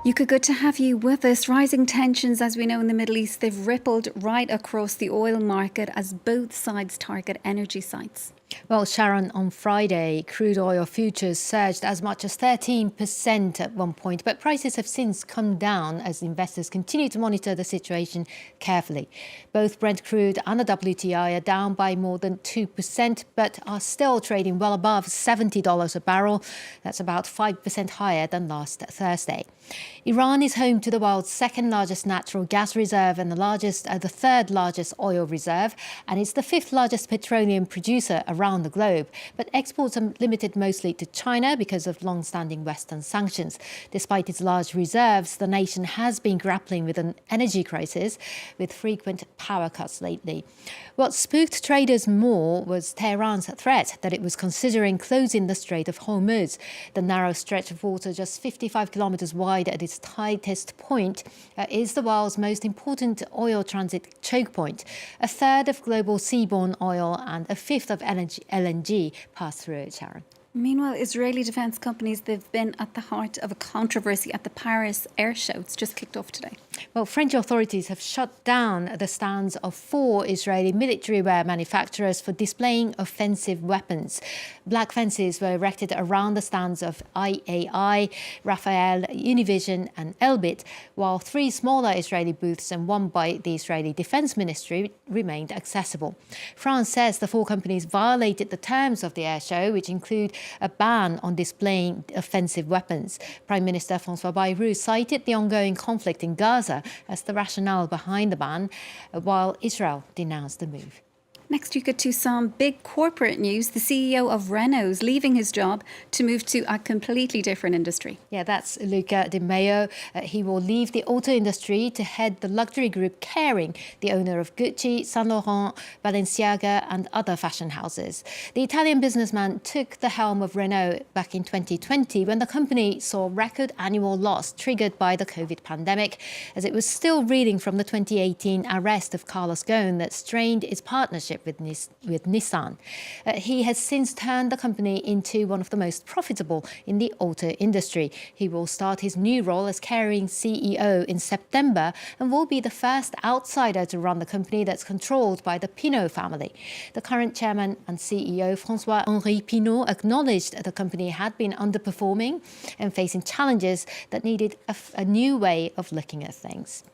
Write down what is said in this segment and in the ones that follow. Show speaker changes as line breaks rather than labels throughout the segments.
Yuka, good to have you with us. Rising tensions, as we know, in the Middle East, they've rippled right across the oil market as both sides target energy sites.
Well, Sharon, on Friday, crude oil futures surged as much as 13% at one point, but prices have since come down as investors continue to monitor the situation carefully. Both Brent crude and the WTI are down by more than 2%, but are still trading well above $70 a barrel. That's about 5% higher than last Thursday. Iran is home to the world's second largest natural gas reserve and the third largest oil reserve, and it's the fifth largest petroleum producer around the globe. But exports are limited mostly to China because of long-standing Western sanctions. Despite its large reserves, the nation has been grappling with an energy crisis with frequent power cuts lately. What spooked traders more was Tehran's threat that it was considering closing the Strait of Hormuz. The narrow stretch of water, just 55 kilometers wide at its tightest point, is the world's most important oil transit choke point. A third of global seaborne oil and a fifth of LNG pass through it, Sharon.
Meanwhile, Israeli defence companies, they've been at the heart of a controversy at the Paris air show. It's just kicked off today.
Well, French authorities have shut down the stands of 4 Israeli military wear manufacturers for displaying offensive weapons. Black fences were erected around the stands of IAI, Rafael, Univision and Elbit, while 3 smaller Israeli booths and one by the Israeli Defence Ministry remained accessible. France says the 4 companies violated the terms of the air show, which include a ban on displaying offensive weapons. Prime Minister François Bayrou cited the ongoing conflict in Gaza as the rationale behind the ban, while Israel denounced the move.
Next, you get to some big corporate news. The CEO of Renault is leaving his job to move to a completely different industry.
Yeah, that's Luca de Meo. He will leave the auto industry to head the luxury group Kering, the owner of Gucci, Saint Laurent, Balenciaga and other fashion houses. The Italian businessman took the helm of Renault back in 2020 when the company saw record annual loss triggered by the COVID pandemic, as it was still reeling from the 2018 arrest of Carlos Ghosn that strained its partnership with Nissan. He has since turned the company into one of the most profitable in the auto industry. He will start his new role as Kering CEO in September and will be the first outsider to run the company that's controlled by the Pinault family. The current chairman and CEO, François-Henri Pinault, acknowledged the company had been underperforming and facing challenges that needed a new way of looking at things.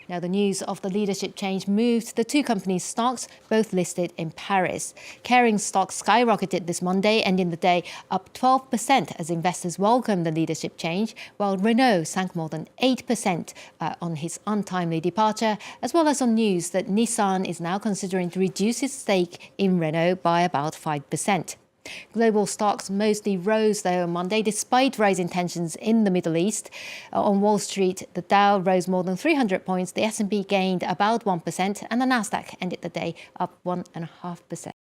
Now, the news of the leadership change moved the 2 companies' stocks, both listed in Paris. Kering's stock skyrocketed this Monday, ending the day up 12% as investors welcomed the leadership change, while Renault sank more than 8% on his untimely departure, as well as on news that Nissan is now considering to reduce its stake in Renault by about 5%. Global stocks mostly rose, though, on Monday, despite rising tensions in the Middle East. On Wall Street, the Dow rose more than 300 points, the S&P gained about 1%, and the Nasdaq ended the day up 1.5%.